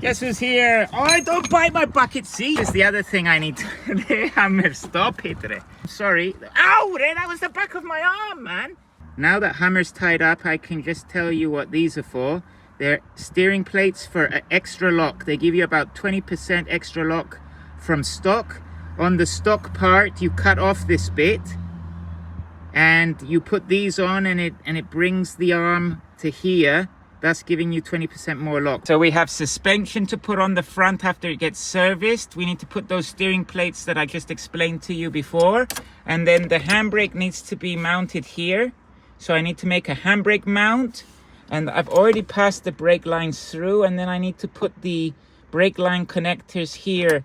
Guess who's here? Oh, don't bite my bucket seat. It's the other thing I need to... Hammer, stop it. Sorry. Ow, that was the back of my arm, man. Now that Hammer's tied up, I can just tell you what these are for. They're steering plates for an extra lock. They give you about 20% extra lock from stock. On the stock part, you cut off this bit and you put these on, and it brings the arm to here. That's giving you 20% more lock. So we have suspension to put on the front after it gets serviced. We need to put those steering plates that I just explained to you before. And then the handbrake needs to be mounted here. So I need to make a handbrake mount. And I've already passed the brake lines through. And then I need to put the brake line connectors here,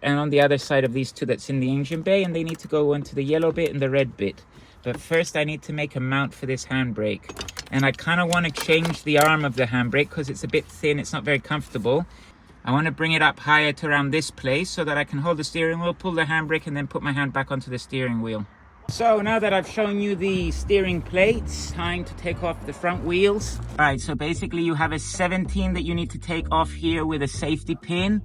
and on the other side of these two that's in the engine bay. And they need to go into the yellow bit and the red bit. But first I need to make a mount for this handbrake. And I kind of want to change the arm of the handbrake because it's a bit thin. It's not very comfortable. I want to bring it up higher to around this place so that I can hold the steering wheel, pull the handbrake, and then put my hand back onto the steering wheel. So now that I've shown you the steering plates, time to take off the front wheels. All right, so basically you have a 17 that you need to take off here with a safety pin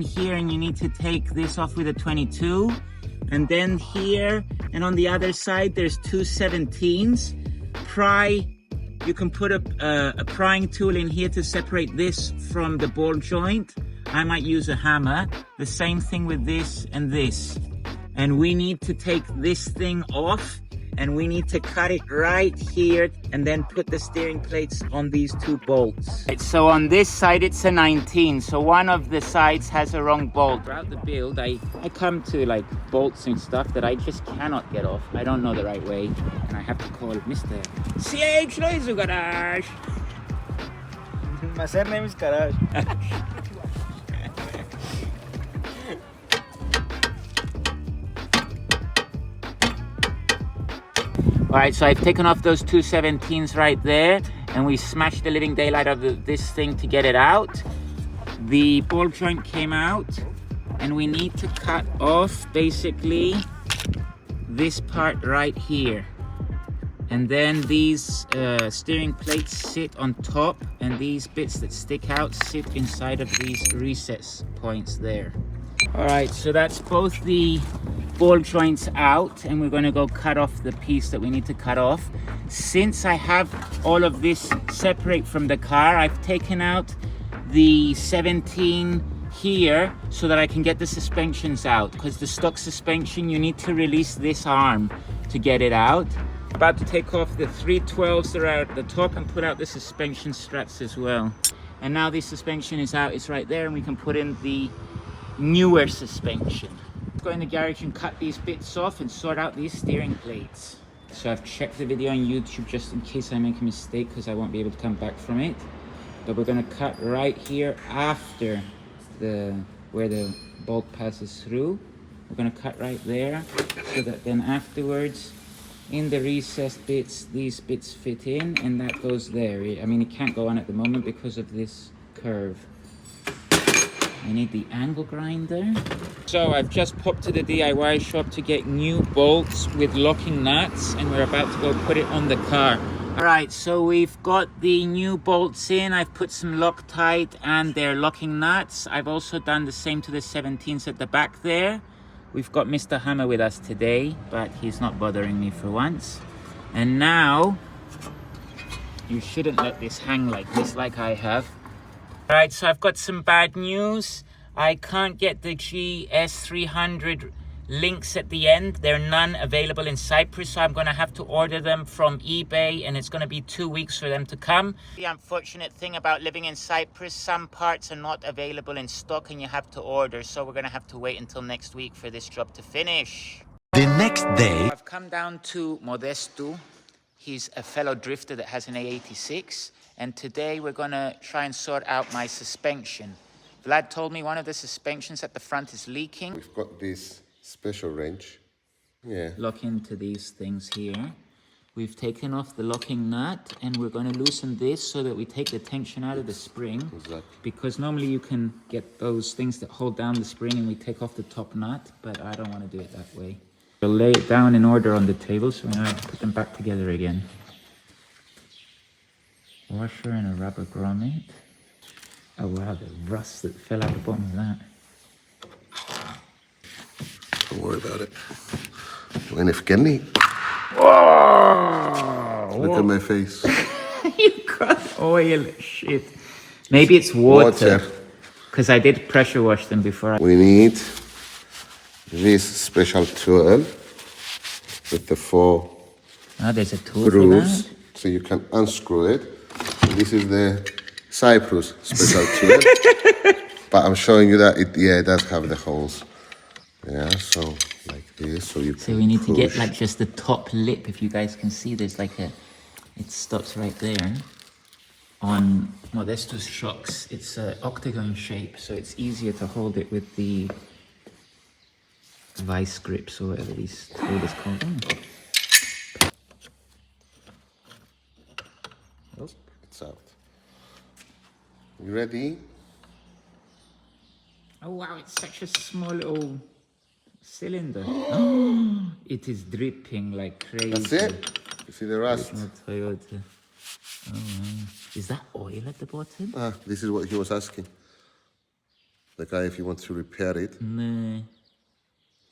here, and you need to take this off with a 22. And then here and on the other side, there's two 17s. You can put a prying tool in here to separate this from the ball joint. I might use a hammer. The same thing with this and this. And we need to take this thing off, and we need to cut it right here and then put the steering plates on these two bolts. So on this side, it's a 19. So one of the sides has a wrong bolt. Throughout the build, I come to like bolts and stuff that I just cannot get off. I don't know the right way. And I have to call Mr. CH Loizu Garage. My surname is Garage. All right, so I've taken off those two 17s right there, and we smashed the living daylight out of this thing to get it out. The ball joint came out, and we need to cut off basically this part right here. And then these steering plates sit on top, and these bits that stick out sit inside of these recess points there. All right, so that's both the ball joints out, and we're going to go cut off the piece that we need to cut off. Since I have all of this separate from the car, I've taken out the 17 here so that I can get the suspensions out, because the stock suspension, you need to release this arm to get it out. About to take off the 312s that are at the top and put out the suspension struts as well. And now the suspension is out, it's right there, and we can put in the newer suspension. Go in the garage and cut these bits off and sort out these steering plates. So I've checked the video on YouTube just in case I make a mistake, because I won't be able to come back from it. But we're going to cut right here after where the bolt passes through. We're going to cut right there so that then afterwards in the recessed bits, these bits fit in, and that goes there. I mean, it can't go on at the moment because of this curve. I need the angle grinder. So I've just popped to the DIY shop to get new bolts with locking nuts, and we're about to go put it on the car. All right, so we've got the new bolts in. I've put some Loctite and they're locking nuts. I've also done the same to the 17s at the back there. We've got Mr. Hammer with us today, but he's not bothering me for once. And now, you shouldn't let this hang like this like I have. All right, so I've got some bad news. I can't get the GS300 links at the end. There are none available in Cyprus, so I'm going to have to order them from eBay, and it's going to be 2 weeks for them to come. The unfortunate thing about living in Cyprus, some parts are not available in stock and you have to order, so we're going to have to wait until next week for this job to finish. The next day, I've come down to Modestu. He's a fellow drifter that has an A86, and today we're going to try and sort out my suspension. Vlad told me one of the suspensions at the front is leaking. We've got this special wrench. Yeah. Lock into these things here. We've taken off the locking nut, and we're going to loosen this so that we take the tension out of the spring. Exactly. Because normally you can get those things that hold down the spring and we take off the top nut, but I don't want to do it that way. We'll lay it down in order on the table, so now I have to put them back together again. Washer and a rubber grommet. Oh wow, the rust that fell out the bottom of that. Don't worry about it. When if Kenny, Oh, look at my face. you got oil shit. Maybe it's water. Because I did pressure wash them before. We need this special tool with the 4 There's a tool screws, for that. so you can unscrew it. And this is the Cyprus special tool. But I'm showing you that it does have the holes. Yeah, so like this, so you can So we need to get push. like just the top lip. If you guys can see, there's like it stops right there. On Modesto's shocks, it's an octagon shape, so it's easier to hold it with the vice grips or whatever these holders called. Oh, it's out. You ready? Oh wow, it's such a small little cylinder. Oh, it is dripping like crazy. That's it. You see the rust? Toyota. Oh, wow. Is that oil at the bottom? This is what he was asking. The guy, if you want to repair it. No.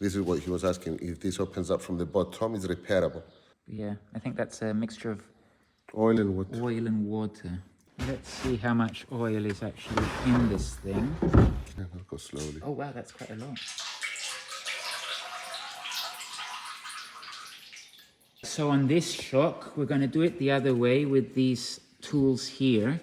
This is what he was asking. If this opens up from the bottom, it's repairable. Yeah, I think that's a mixture of Oil and water. oil and water. Let's see how much oil is actually in this thing. Yeah, I'll go slowly. Oh wow, that's quite a lot. So on this shock, we're going to do it the other way with these tools here.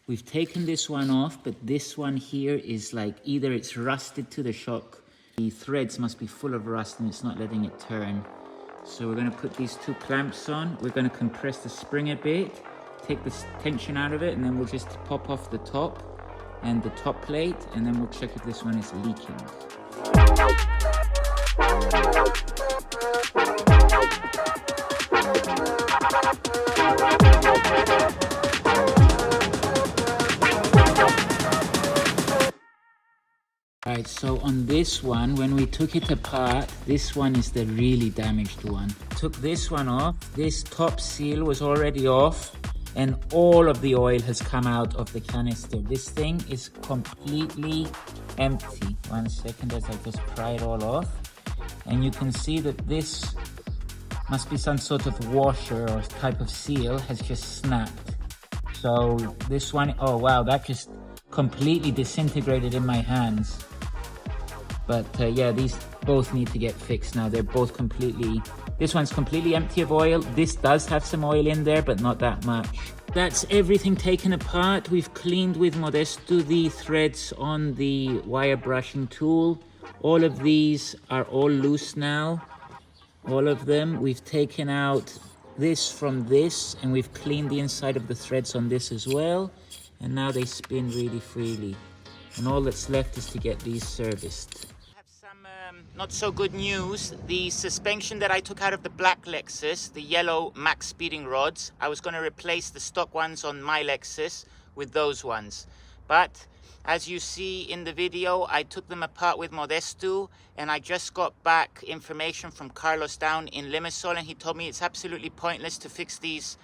We've taken this one off, but this one here is like either it's rusted to the shock. The threads must be full of rust and it's not letting it turn. So we're going to put these 2 clamps on. We're going to compress the spring a bit, take the tension out of it, and then we'll just pop off the top and the top plate, and then we'll check if this one is leaking. Alright, so on this one, when we took it apart, this one is the really damaged one. Took this one off, this top seal was already off, and all of the oil has come out of the canister. This thing is completely empty. 1 second as I just pry it all off. And you can see that this must be some sort of washer or type of seal has just snapped. So this one, oh wow, that just completely disintegrated in my hands. But yeah, these both need to get fixed now. They're both completely, this one's completely empty of oil. This does have some oil in there, but not that much. That's everything taken apart. We've cleaned with Modesto the threads on the wire brushing tool. All of these are all loose now. All of them. We've taken out this from this, and we've cleaned the inside of the threads on this as well. And now they spin really freely. And all that's left is to get these serviced. I have some not so good news. The suspension that I took out of the black Lexus, the yellow Maxpeeding rods, I was going to replace the stock ones on my Lexus with those ones. But as you see in the video, I took them apart with Modesto, and I just got back information from Carlos down in Limassol, and he told me it's absolutely pointless to fix these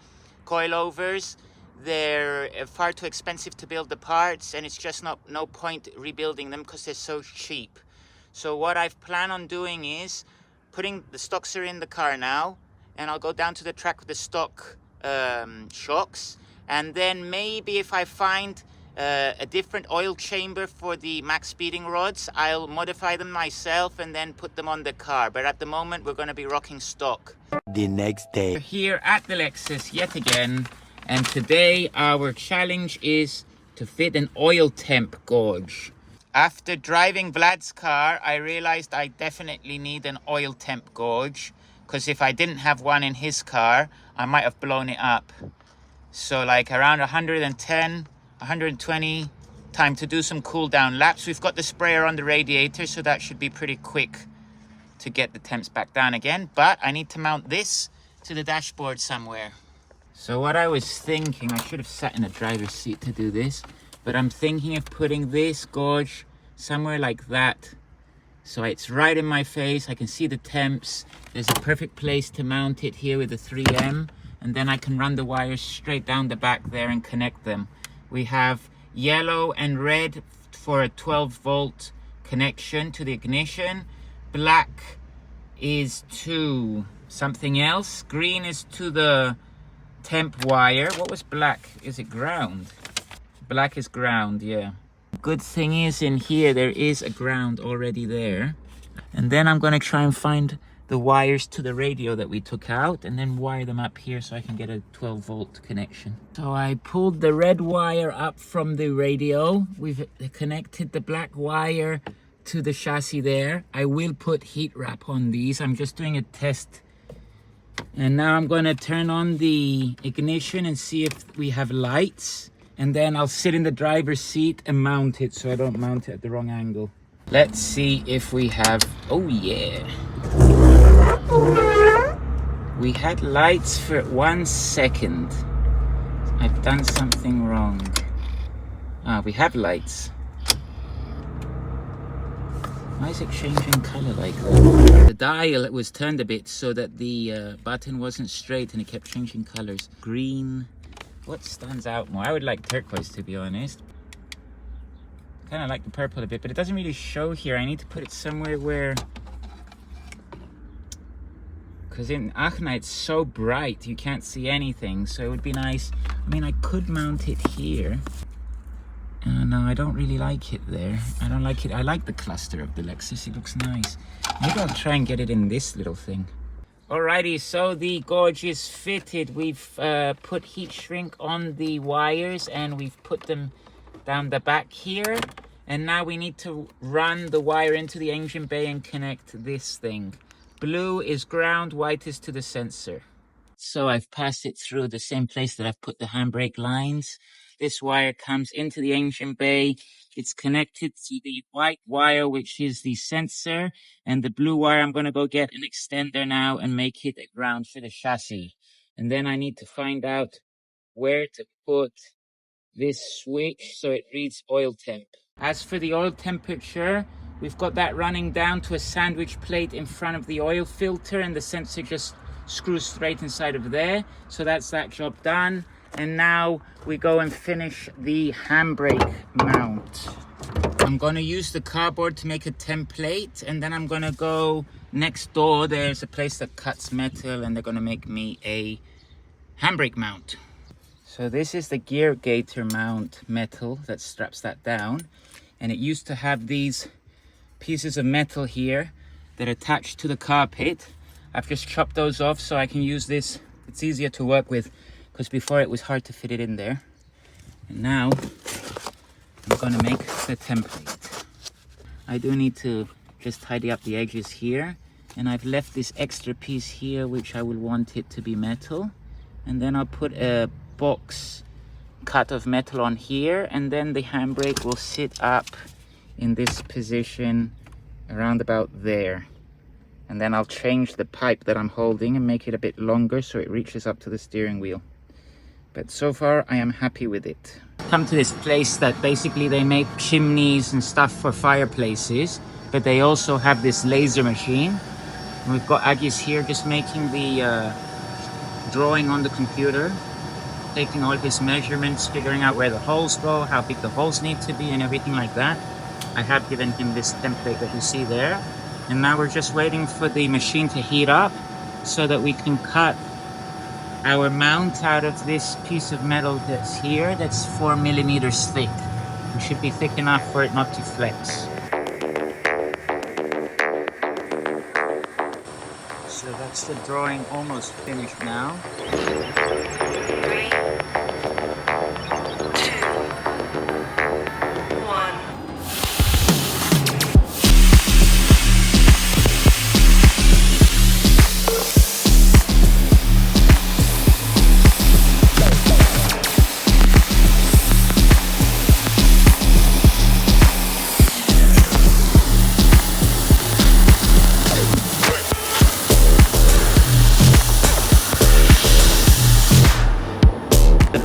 coilovers. They're far too expensive to build the parts, and it's just no point rebuilding them because they're so cheap. So what I've planned on doing is putting the stocks are in the car now, and I'll go down to the track with the stock shocks, and then maybe if I find a different oil chamber for the Maxpeeding rods, I'll modify them myself and then put them on the car. But at the moment, we're going to be rocking stock. The next day. We're here at the Lexus yet again. And today our challenge is to fit an oil temp gauge. After driving Vlad's car, I realized I definitely need an oil temp gauge, because if I didn't have one in his car, I might have blown it up. So like around 110, 120, time to do some cool down laps. We've got the sprayer on the radiator, so that should be pretty quick to get the temps back down again. But I need to mount this to the dashboard somewhere. So what I was thinking, I should have sat in a driver's seat to do this, but I'm thinking of putting this gauge somewhere like that. So it's right in my face, I can see the temps. There's a perfect place to mount it here with the 3M, and then I can run the wires straight down the back there and connect them. We have yellow and red for a 12-volt connection to the ignition. Black is to something else. Green is to the temp wire. What was black? Is it ground? Black is ground, yeah. Good thing is in here there is a ground already there. And then I'm gonna try and find the wires to the radio that we took out and then wire them up here so I can get a 12-volt connection. So I pulled the red wire up from the radio. We've connected the black wire to the chassis there. I will put heat wrap on these. I'm just doing a test. And now I'm gonna turn on the ignition and see if we have lights. And then I'll sit in the driver's seat and mount it so I don't mount it at the wrong angle. Let's see if we have, oh yeah. We had lights for 1 second. I've done something wrong. Ah, we have lights. Why is it changing color like that? The dial was turned a bit so that the button wasn't straight and it kept changing colors. Green. What stands out more? I would like turquoise, to be honest. Kind of like the purple a bit, but it doesn't really show here. I need to put it somewhere where... Because in Aachen it's so bright, you can't see anything. So it would be nice. I mean, I could mount it here. No, I don't really like it there. I don't like it. I like the cluster of the Lexus. It looks nice. Maybe I'll try and get it in this little thing. Alrighty, so the gauge is fitted. We've put heat shrink on the wires and we've put them down the back here. And now we need to run the wire into the engine bay and connect this thing. Blue is ground, white is to the sensor. So I've passed it through the same place that I've put the handbrake lines. This wire comes into the engine bay. It's connected to the white wire, which is the sensor, and the blue wire, I'm going to go get an extender now and make it a ground for the chassis. And then I need to find out where to put this switch so it reads oil temp. As for the oil temperature, we've got that running down to a sandwich plate in front of the oil filter, and the sensor just screws straight inside of there. So that's that job done. And now we go and finish the handbrake mount. I'm going to use the cardboard to make a template, and then I'm going to go next door. There's a place that cuts metal, and they're going to make me a handbrake mount. So this is the gear gaiter mount metal that straps that down. And it used to have these pieces of metal here that attach to the carpet. I've just chopped those off so I can use this. It's easier to work with, because before it was hard to fit it in there. And now I'm going to make the template. I do need to just tidy up the edges here, and I've left this extra piece here which I will want it to be metal, and then I'll put a box cut of metal on here, and then the handbrake will sit up in this position around about there. And then I'll change the pipe that I'm holding and make it a bit longer so it reaches up to the steering wheel. But so far I am happy with it. Come to this place that basically they make chimneys and stuff for fireplaces, but they also have this laser machine. And we've got Agis here just making the drawing on the computer, taking all his measurements, figuring out where the holes go, how big the holes need to be and everything like that. I have given him this template that you see there. And now we're just waiting for the machine to heat up so that we can cut our mount out of this piece of metal that's here, that's 4 millimeters thick. It should be thick enough for it not to flex. So that's the drawing almost finished now. 3, 2, 1.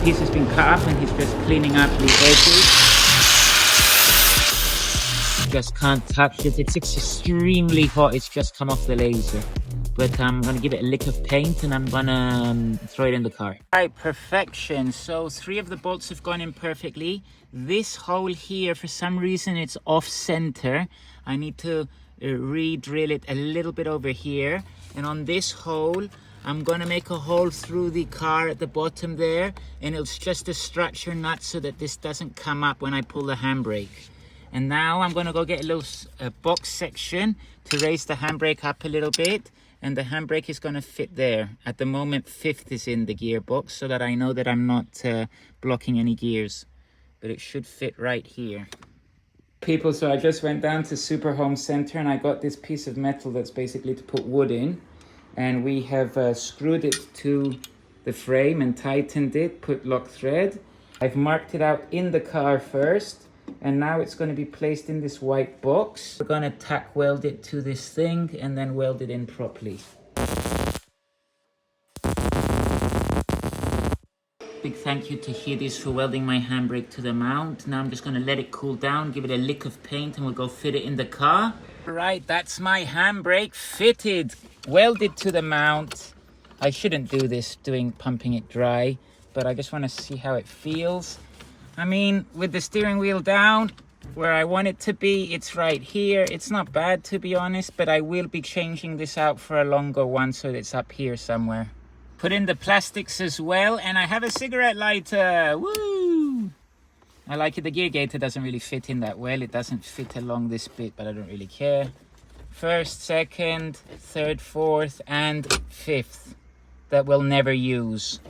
Piece has been cut up and he's just cleaning up the edges. Just can't touch it. It's extremely hot. It's just come off the laser. But I'm going to give it a lick of paint and I'm going to throw it in the car. Alright, perfection. So 3 of the bolts have gone in perfectly. This hole here, for some reason, it's off center. I need to re-drill it a little bit over here. And on this hole, I'm gonna make a hole through the car at the bottom there, and it's just a structure nut so that this doesn't come up when I pull the handbrake. And now I'm gonna go get a little box section to raise the handbrake up a little bit, and the handbrake is gonna fit there. At the moment, 5th is in the gearbox so that I know that I'm not blocking any gears, but it should fit right here. People, so I just went down to Super Home Center and I got this piece of metal that's basically to put wood in, and we have screwed it to the frame and tightened it, put lock thread. I've marked it out in the car first, and now it's going to be placed in this white box. We're going to tack weld it to this thing and then weld it in properly. Big thank you to Hidis for welding my handbrake to the mount. Now I'm just going to let it cool down, give it a lick of paint, and we'll go fit it in the car. Right, that's my handbrake fitted, welded to the mount. I shouldn't do this pumping it dry, but I just want to see how it feels. I mean, with the steering wheel down where I want it to be, it's right here. It's not bad, to be honest, but I will be changing this out for a longer one so it's up here somewhere. Put in the plastics as well, and I have a cigarette lighter. Woo! I like it. The gear gaiter doesn't really fit in that well. It doesn't fit along this bit, but I don't really care. 1st, 2nd, 3rd, 4th, and 5th that we'll never use.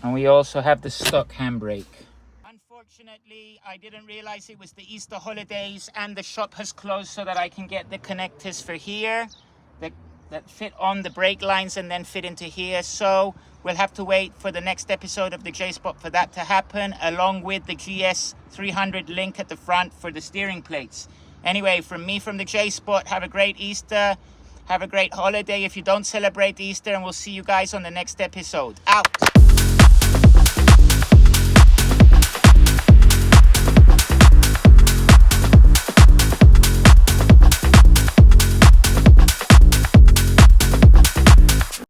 And we also have the stock handbrake. Unfortunately, I didn't realize it was the Easter holidays and the shop has closed so that I can get the connectors for here that fit on the brake lines and then fit into here. So we'll have to wait for the next episode of the J-Spot for that to happen, along with the GS300 link at the front for the steering plates. Anyway, from me, from the J-Spot, have a great Easter. Have a great holiday if you don't celebrate Easter, and we'll see you guys on the next episode. Out!